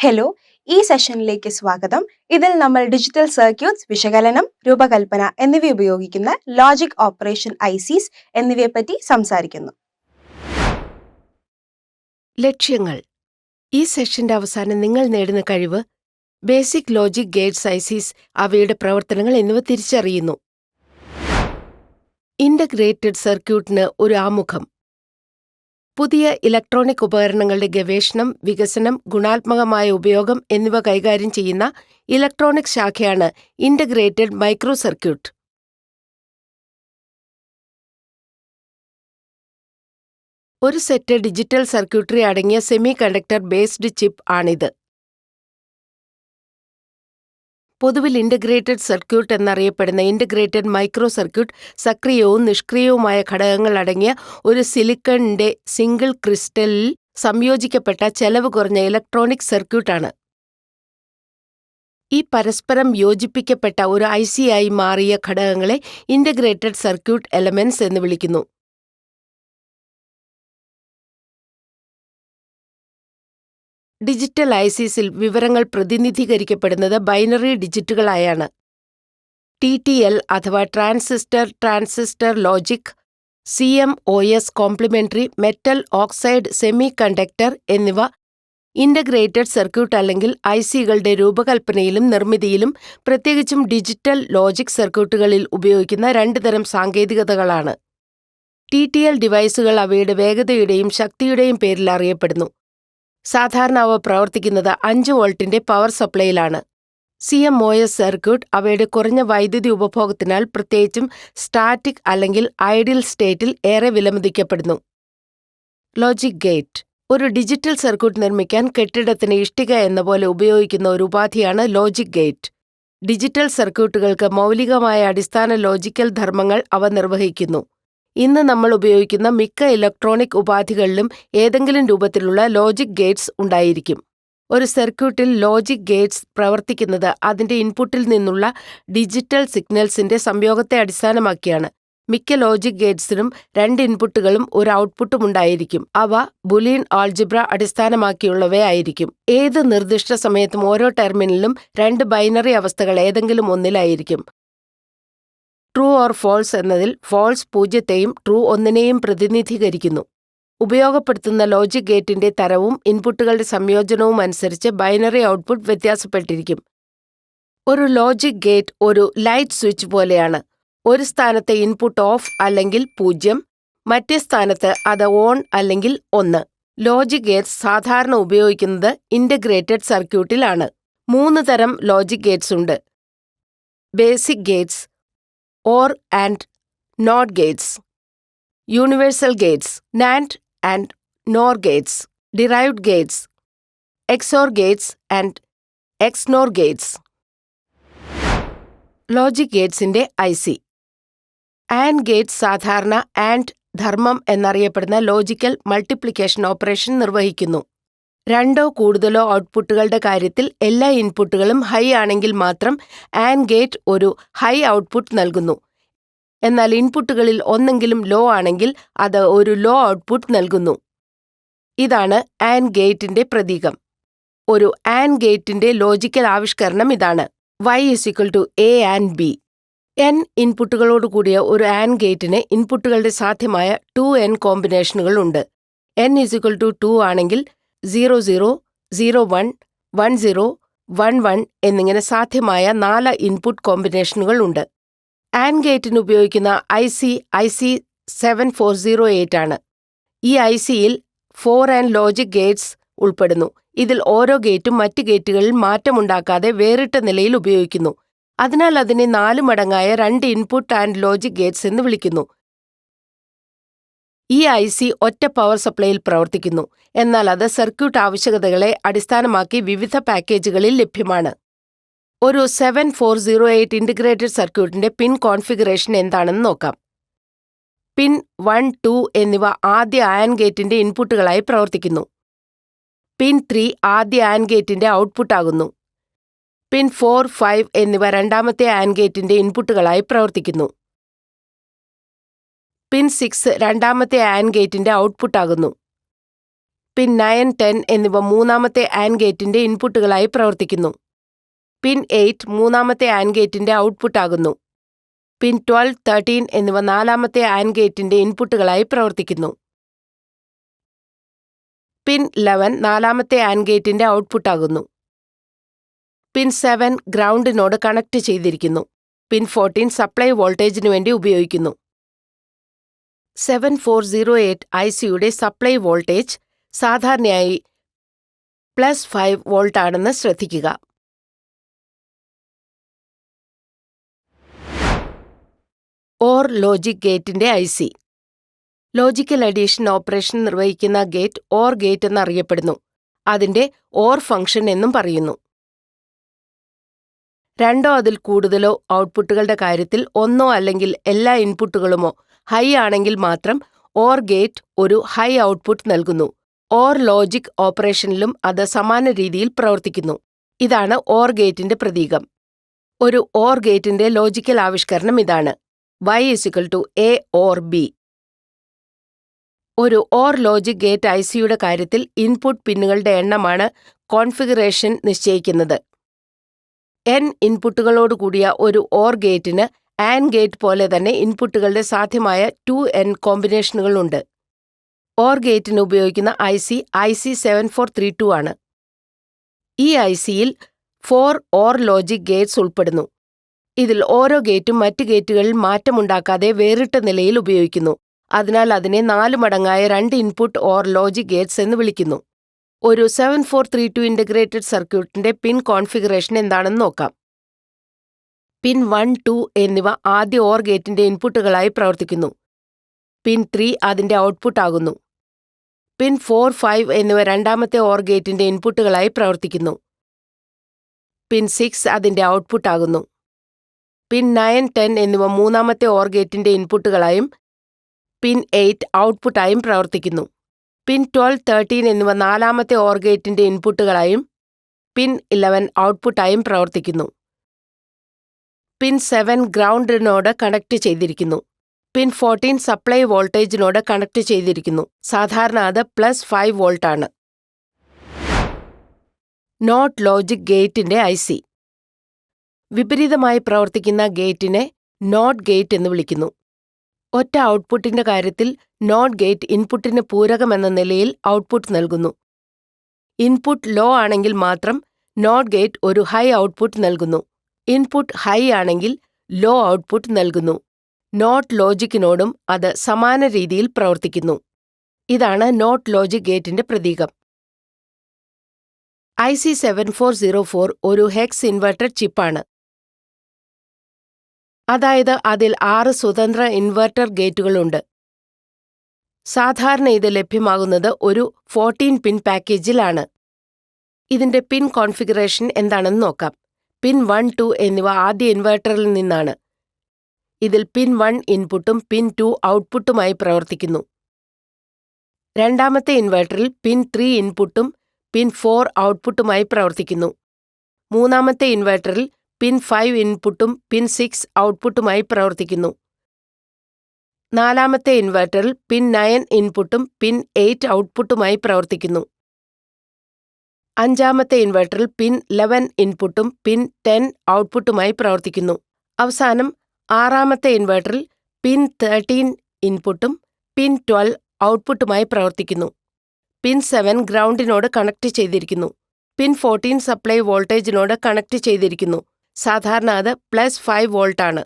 Hello, ഈ സെഷനിലേക്ക് സ്വാഗതം. ഇതിൽ നമ്മൾ ഡിജിറ്റൽ സർക്യൂട്ട്സ്, വിശകലനം, രൂപകൽപ്പന എന്നിവ ഉപയോഗിക്കുന്ന ലോജിക് ഓപ്പറേഷൻ ഐസിസ് എന്നിവയെപ്പറ്റി സംസാരിക്കുന്നു. ലക്ഷ്യങ്ങൾ. ഈ സെഷന്റെ അവസാനം നിങ്ങൾ നേടുന്ന കഴിവ് ബേസിക് ലോജിക് ഗേറ്റ്സ് ഐസിസ്, അവയുടെ പ്രവർത്തനങ്ങൾ എന്നിവ തിരിച്ചറിയുന്നു. ഇന്റഗ്രേറ്റഡ് സർക്യൂട്ടിന് ഒരു ആമുഖം. പുതിയ ഇലക്ട്രോണിക് ഉപകരണങ്ങളുടെ ഗവേഷണം, വികസനം, ഗുണാത്മകമായ ഉപയോഗം എന്നിവ കൈകാര്യം ചെയ്യുന്ന ഇലക്ട്രോണിക് ശാഖയാണ് ഇന്റഗ്രേറ്റഡ് മൈക്രോ സർക്യൂട്ട്. ഒരു സെറ്റ് ഡിജിറ്റൽ സർക്യൂട്ടറി അടങ്ങിയ സെമി കണ്ടക്ടർ ബേസ്ഡ് ചിപ്പ് ആണിത്. പൊതുവിൽ ഇന്റഗ്രേറ്റഡ് സർക്യൂട്ട് എന്നറിയപ്പെടുന്ന ഇന്റഗ്രേറ്റഡ് മൈക്രോ സർക്യൂട്ട് സക്രിയവും നിഷ്ക്രിയവുമായ ഘടകങ്ങൾ അടങ്ങിയ ഒരു സിലിക്കണിന്റെ സിംഗിൾ ക്രിസ്റ്റലിൽ സംയോജിക്കപ്പെട്ട ചെലവ് കുറഞ്ഞ ഇലക്ട്രോണിക് സർക്യൂട്ടാണ്. ഈ പരസ്പരം യോജിപ്പിക്കപ്പെട്ട ഒരു ഐസിയായി മാറിയ ഘടകങ്ങളെ ഇന്റഗ്രേറ്റഡ് സർക്യൂട്ട് എലമെന്റ്സ് എന്ന് വിളിക്കുന്നു. ഡിജിറ്റൽ ഐസിസിൽ വിവരങ്ങൾ പ്രതിനിധീകരിക്കപ്പെടുന്നത് ബൈനറി ഡിജിറ്റുകളായാണ്. TTL അഥവാ transistor logic, CMOS complementary metal oxide semiconductor എന്നിവ ഇന്റഗ്രേറ്റഡ് സർക്യൂട്ട് അല്ലെങ്കിൽ ഐസികളുടെ രൂപകൽപ്പനയിലും നിർമ്മിതിയിലും പ്രത്യേകിച്ചും ഡിജിറ്റൽ ലോജിക് സർക്യൂട്ടുകളിൽ ഉപയോഗിക്കുന്ന രണ്ട് തരം സാങ്കേതികതകളാണ്. TTL ഡിവൈസുകൾ അവയുടെ വേഗതയുടെയും ശക്തിയുടെയും പേരിൽ അറിയപ്പെടുന്നു. സാധാരണ അവ പ്രവർത്തിക്കുന്നത് 5 വോൾട്ടിന്റെ പവർ സപ്ലൈയിലാണ്. CMOS സർക്യൂട്ട് അവയുടെ കുറഞ്ഞ വൈദ്യുതി ഉപഭോഗത്തിനാൽ, പ്രത്യേകിച്ചും സ്റ്റാറ്റിക് അല്ലെങ്കിൽ ഐഡിയൽ സ്റ്റേറ്റിൽ, ഏറെ വിലമതിക്കപ്പെടുന്നു. Logic gate. ഒരു ഡിജിറ്റൽ സർക്യൂട്ട് നിർമ്മിക്കാൻ കെട്ടിടത്തിന് ഇഷ്ടിക എന്ന പോലെ ഉപയോഗിക്കുന്ന ഒരു ഉപാധിയാണ് ലോജിക് ഗേറ്റ്. ഡിജിറ്റൽ സർക്യൂട്ടുകൾക്ക് മൗലികമായ അടിസ്ഥാന ലോജിക്കൽ ധർമ്മങ്ങൾ അവ നിർവഹിക്കുന്നു. ഇന്ന് നമ്മൾ ഉപയോഗിക്കുന്ന മിക്ക ഇലക്ട്രോണിക് ഉപാധികളിലും ഏതെങ്കിലും രൂപത്തിലുള്ള ലോജിക് ഗേറ്റ്സ് ഉണ്ടായിരിക്കും. ഒരു സർക്യൂട്ടിൽ ലോജിക് ഗേറ്റ്സ് പ്രവർത്തിക്കുന്നത് അതിന്റെ ഇൻപുട്ടിൽ നിന്നുള്ള ഡിജിറ്റൽ സിഗ്നൽസിന്റെ സംയോഗത്തെ അടിസ്ഥാനമാക്കിയാണ്. മിക്ക ലോജിക് ഗേറ്റ്സിനും 2 ഇൻപുട്ടുകളും ഒരു ഔട്ട്പുട്ടും ഉണ്ടായിരിക്കും. അവ ബൂലിയൻ ആൾജിബ്ര അടിസ്ഥാനമാക്കിയുള്ളവയായിരിക്കും. ഏത് നിർദ്ദിഷ്ട സമയത്തും ഓരോ ടെർമിനലിലും 2 ബൈനറി അവസ്ഥകൾ ഏതെങ്കിലും ഒന്നിലായിരിക്കും. ട്രൂ ഓർ ഫോൾസ് എന്നതിൽ ഫോൾസ് 0ത്തെയും ട്രൂ 1നെയും പ്രതിനിധീകരിക്കുന്നു. ഉപയോഗപ്പെടുത്തുന്ന ലോജിക് ഗേറ്റിന്റെ തരവും ഇൻപുട്ടുകളുടെ സംയോജനവും അനുസരിച്ച് ബൈനറി ഔട്ട്പുട്ട് വ്യത്യാസപ്പെട്ടിരിക്കും. ഒരു ലോജിക് ഗേറ്റ് ഒരു ലൈറ്റ് സ്വിച്ച് പോലെയാണ്. ഒരു സ്ഥാനത്തെ ഇൻപുട്ട് ഓഫ് അല്ലെങ്കിൽ 0, മറ്റേ സ്ഥാനത്ത് അത് ഓൺ അല്ലെങ്കിൽ 1. ലോജിക് ഗേറ്റ്സ് സാധാരണ ഉപയോഗിക്കുന്നത് ഇന്റഗ്രേറ്റഡ് സർക്യൂട്ടിലാണ്. 3 തരം ലോജിക് ഗേറ്റ്സ് ഉണ്ട്. Basic Gates, OR and NOT gates, universal gates, NAND and NOR gates, derived gates, XOR gates and XNOR gates. Logic ഗേറ്റ്സിന്റെ IC. AND ഗേറ്റ്സ് സാധാരണ AND ധർമ്മം എന്നറിയപ്പെടുന്ന ലോജിക്കൽ മൾട്ടിപ്ലിക്കേഷൻ ഓപ്പറേഷൻ നിർവഹിക്കുന്നു. 2 കൂടുതലോ ഔട്ട്പുട്ടുകളുടെ കാര്യത്തിൽ എല്ലാ ഇൻപുട്ടുകളും ഹൈ ആണെങ്കിൽ മാത്രം AND ഗേറ്റ് ഒരു ഹൈ ഔട്ട്പുട്ട് നൽകുന്നു. എന്നാൽ ഇൻപുട്ടുകളിൽ ഒന്നെങ്കിലും ലോ ആണെങ്കിൽ അത് ഒരു ലോ ഔട്ട്പുട്ട് നൽകുന്നു. ഇതാണ് AND ഗേറ്റിന്റെ പ്രതീകം. ഒരു AND ഗേറ്റിന്റെ ലോജിക്കൽ ആവിഷ്കരണം ഇതാണ്. Y = A and B. N ഇൻപുട്ടുകളോടുകൂടിയ ഒരു AND ഗേറ്റിന് ഇൻപുട്ടുകളുടെ സാധ്യമായ 2n കോമ്പിനേഷനുകൾ ഉണ്ട്. N = 2 ആണെങ്കിൽ 00, 01, 10, 11 എന്നിങ്ങനെ സാധ്യമായ 4 ഇൻപുട്ട് കോമ്പിനേഷനുകൾ ഉണ്ട്. AND ഗേറ്റിന് ഉപയോഗിക്കുന്ന IC 7408 ആണ്. ഈ ICയിൽ 4 ലോജിക് ഗേറ്റ്സ് ഉൾപ്പെടുന്നു. ഇതിൽ ഓരോ ഗേറ്റും മറ്റ് ഗേറ്റുകളിൽ മാറ്റമുണ്ടാക്കാതെ വേറിട്ട നിലയിൽ ഉപയോഗിക്കുന്നു. അതിനാൽ അതിനെ 4 മടങ്ങായ 2 ഇൻപുട്ട് ആൻഡ് ലോജിക് ഗേറ്റ്സ് എന്ന് വിളിക്കുന്നു. ഈ IC ഒറ്റ പവർ സപ്ലൈയിൽ പ്രവർത്തിക്കുന്നു. എന്നാൽ അത് സർക്യൂട്ട് ആവശ്യകതകളെ അടിസ്ഥാനമാക്കി വിവിധ പാക്കേജുകളിൽ ലഭ്യമാണ്. ഒരു 7408 ഇന്റഗ്രേറ്റഡ് സർക്യൂട്ടിന്റെ പിൻ കോൺഫിഗറേഷൻ എന്താണെന്ന് നോക്കാം. പിൻ 1, 2 എന്നിവ ആദ്യ AND ഗേറ്റിന്റെ ഇൻപുട്ടുകളായി പ്രവർത്തിക്കുന്നു. പിൻ 3 ആദ്യ AND ഗേറ്റിന്റെ ഔട്ട്പുട്ടാകുന്നു. പിൻ 4, 5 എന്നിവ രണ്ടാമത്തെ AND ഗേറ്റിന്റെ ഇൻപുട്ടുകളായി പ്രവർത്തിക്കുന്നു. പിൻ 6 രണ്ടാമത്തെ AND ഗേറ്റിന്റെ ഔട്ട്പുട്ടാകുന്നു. പിൻ 9, 10 എന്നിവ മൂന്നാമത്തെ ആൻഡ് ഗേറ്റിന്റെ ഇൻപുട്ടുകളായി പ്രവർത്തിക്കുന്നു. പിൻ 8 മൂന്നാമത്തെ ആൻഡ് ഗേറ്റിന്റെ ഔട്ട്പുട്ട് ആകുന്നു. പിൻ 12, 13 എന്നിവ നാലാമത്തെ ആൻഡ് ഗേറ്റിന്റെ ഇൻപുട്ടുകളായി പ്രവർത്തിക്കുന്നു. പിൻ 11 നാലാമത്തെ ആൻഡ് ഗേറ്റിന്റെ ഔട്ട്പുട്ട് ആകുന്നു. പിൻ 7 ഗ്രൗണ്ടിനോട് കണക്ട് ചെയ്തിരിക്കുന്നു. പിൻ 14 സപ്ലൈ വോൾട്ടേജിനു വേണ്ടി ഉപയോഗിക്കുന്നു. 7408 ICയുടെ സപ്ലൈ വോൾട്ടേജ് സാധാരണയായി +5 വോൾട്ട് ആണെന്ന് ശ്രദ്ധിക്കുക. ഓർ ലോജിക് ഗേറ്റിന്റെ IC. ലോജിക്കൽ അഡീഷൻ ഓപ്പറേഷൻ നിർവഹിക്കുന്ന ഗേറ്റ് ഓർ ഗേറ്റ് എന്നറിയപ്പെടുന്നു. അതിന്റെ ഓർ ഫംഗ്ഷൻ എന്നും പറയുന്നു. രണ്ടോ അതിൽ കൂടുതലോ ഔട്ട്പുട്ടുകളുടെ കാര്യത്തിൽ ഒന്നോ അല്ലെങ്കിൽ എല്ലാ ഇൻപുട്ടുകളുമോ ഹൈ ആണെങ്കിൽ മാത്രം ഓർ ഗേറ്റ് ഒരു ഹൈ ഔട്ട്പുട്ട് നൽകുന്നു. ഓർ ലോജിക് ഓപ്പറേഷനിലും അത് സമാന രീതിയിൽ പ്രവർത്തിക്കുന്നു. ഇതാണ് ഓർ ഗേറ്റിന്റെ പ്രതീകം. ഒരു ഓർ ഗേറ്റിന്റെ ലോജിക്കൽ ആവിഷ്കരണം ഇതാണ്: Y = A or B. ഒരു ഓർ ലോജിക് ഗേറ്റ് ICയുടെ കാര്യത്തിൽ ഇൻപുട്ട് പിന്നുകളുടെ എണ്ണമാണ് കോൺഫിഗറേഷൻ നിശ്ചയിക്കുന്നത്. N ഇൻപുട്ടുകളോടുകൂടിയ ഒരു ഓർ ഗേറ്റിന് ആൻഡ് ഗേറ്റ് പോലെ തന്നെ ഇൻപുട്ടുകളുടെ സാധ്യമായ 2N കോമ്പിനേഷനുകളുണ്ട്. ഓർ ഗേറ്റിന് ഉപയോഗിക്കുന്ന IC 7432 ആണ്. ഈ ICയിൽ 4 ഓർ ലോജിക് ഗേറ്റ്സ് ഉൾപ്പെടുന്നു. ഇതിൽ ഓരോ ഗേറ്റും മറ്റ് ഗേറ്റുകളിൽ മാറ്റമുണ്ടാക്കാതെ വേറിട്ട നിലയിൽ ഉപയോഗിക്കുന്നു. അതിനാൽ അതിനെ 4 മടങ്ങായ 2 ഇൻപുട്ട് ഓർ ലോജിക് ഗേറ്റ്സ് എന്ന് വിളിക്കുന്നു. ഒരു 7432 ഇൻ്റഗ്രേറ്റഡ് സർക്യൂട്ടിന്റെ പിൻ കോൺഫിഗറേഷൻ എന്താണെന്ന് നോക്കാം. പിൻ 1, 2 എന്നിവ ആദ്യ ഓർ ഗേറ്റിന്റെ ഇൻപുട്ടുകളായി പ്രവർത്തിക്കുന്നു. പിൻ 3 അതിന്റെ ഔട്ട്പുട്ട് ആകുന്നു. പിൻ 4, 5 എന്നിവ രണ്ടാമത്തെ ഓർ ഗേറ്റിന്റെ ഇൻപുട്ടുകളായി പ്രവർത്തിക്കുന്നു. പിൻ 6 അതിന്റെ ഔട്ട്പുട്ട് ആകുന്നു. പിൻ 9, 10 എന്നിവ മൂന്നാമത്തെ ഓർ ഗേറ്റിന്റെ ഇൻപുട്ടുകളായും പിൻ 8 ഔട്ട്പുട്ടായും പ്രവർത്തിക്കുന്നു. പിൻ 12, 13 എന്നിവ നാലാമത്തെ ഓർ ഗേറ്റിന്റെ ഇൻപുട്ടുകളായും പിൻ 11 ഔട്ട്പുട്ടായും പ്രവർത്തിക്കുന്നു. പിൻ 7 ഗ്രൗണ്ടിനോട് കണക്ട് ചെയ്തിരിക്കുന്നു. പിൻ 14 സപ്ലൈ വോൾട്ടേജിനോട് കണക്ട് ചെയ്തിരിക്കുന്നു. സാധാരണ അത് +5 വോൾട്ട് ആണ്. നോട്ട് ലോജിക് ഗേറ്റിന്റെ IC. വിപരീതമായി പ്രവർത്തിക്കുന്ന ഗേറ്റിനെ നോട്ട് ഗേറ്റ് എന്ന് വിളിക്കുന്നു. ഒറ്റ ഔട്ട്പുട്ടിന്റെ കാര്യത്തിൽ നോട്ട് ഗേറ്റ് ഇൻപുട്ടിന് പൂരകമെന്ന നിലയിൽ ഔട്ട്പുട്ട് നൽകുന്നു. ഇൻപുട്ട് ലോ ആണെങ്കിൽ മാത്രം നോട്ട് ഗേറ്റ് ഒരു ഹൈ ഔട്ട്പുട്ട് നൽകുന്നു. ഇൻപുട്ട് ഹൈ ആണെങ്കിൽ ലോ ഔട്ട്പുട്ട് നൽകുന്നു. നോട്ട് ലോജിക്കിനോടും അത് സമാന രീതിയിൽ പ്രവർത്തിക്കുന്നു. ഇതാണ് നോട്ട് ലോജിക് ഗേറ്റിന്റെ പ്രതീകം. IC 7404 ഒരു ഹെക്സ് ഇൻവെർട്ടഡ് ചിപ്പാണ്. അതായത് അതിൽ 6 സ്വതന്ത്ര ഇൻവെർട്ടർ ഗേറ്റുകളുണ്ട്. സാധാരണ ഇത് ലഭ്യമാകുന്നത് ഒരു 14 പിൻ പാക്കേജിലാണ്. ഇതിന്റെ പിൻ കോൺഫിഗറേഷൻ എന്താണെന്ന് നോക്കാം. പിൻ 1, 2 എന്നിവ ആദ്യ ഇൻവെർട്ടറിൽ നിന്നാണ്. ഇതിൽ പിൻ 1 ഇൻപുട്ടും പിൻ 2 ഔട്ട്പുട്ടുമായി പ്രവർത്തിക്കുന്നു. രണ്ടാമത്തെ ഇൻവെർട്ടറിൽ പിൻ 3 ഇൻപുട്ടും പിൻ 4 ഔട്ട്പുട്ടുമായി പ്രവർത്തിക്കുന്നു. മൂന്നാമത്തെ ഇൻവെർട്ടറിൽ പിൻ 5 ഇൻപുട്ടും പിൻ 6 ഔട്ട്പുട്ടുമായി പ്രവർത്തിക്കുന്നു. നാലാമത്തെ ഇൻവെർട്ടറിൽ പിൻ 9 ഇൻപുട്ടും പിൻ 8 ഔട്ട്പുട്ടുമായി പ്രവർത്തിക്കുന്നു. അഞ്ചാമത്തെ ഇൻവെർട്ടറിൽ പിൻ 11 ഇൻപുട്ടും പിൻ 10 ഔട്ട്പുട്ടുമായി പ്രവർത്തിക്കുന്നു. അവസാനം ആറാമത്തെ ഇൻവെർട്ടറിൽ പിൻ 13 ഇൻപുട്ടും പിൻ 12 ഔട്ട്പുട്ടുമായി പ്രവർത്തിക്കുന്നു. പിൻ 7 ഗ്രൗണ്ടിനോട് കണക്ട് ചെയ്തിരിക്കുന്നു. പിൻ 14 സപ്ലൈ വോൾട്ടേജിനോട് കണക്ട് ചെയ്തിരിക്കുന്നു. സാധാരണ അത് +5 വോൾട്ട് ആണ്.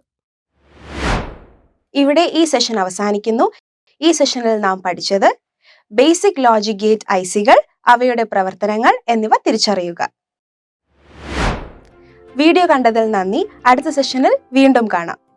ഇവിടെ ഈ സെഷൻ അവസാനിക്കുന്നു. ഈ സെഷനിൽ നാം പഠിച്ചത് ബേസിക് ലോജിക് ഗേറ്റ് ICകൾ, അവയുടെ പ്രവർത്തനങ്ങൾ എന്നിവ തിരിച്ചറിയുക. വീഡിയോ കണ്ടതിൽ നന്ദി. അടുത്ത സെഷനിൽ വീണ്ടും കാണാം.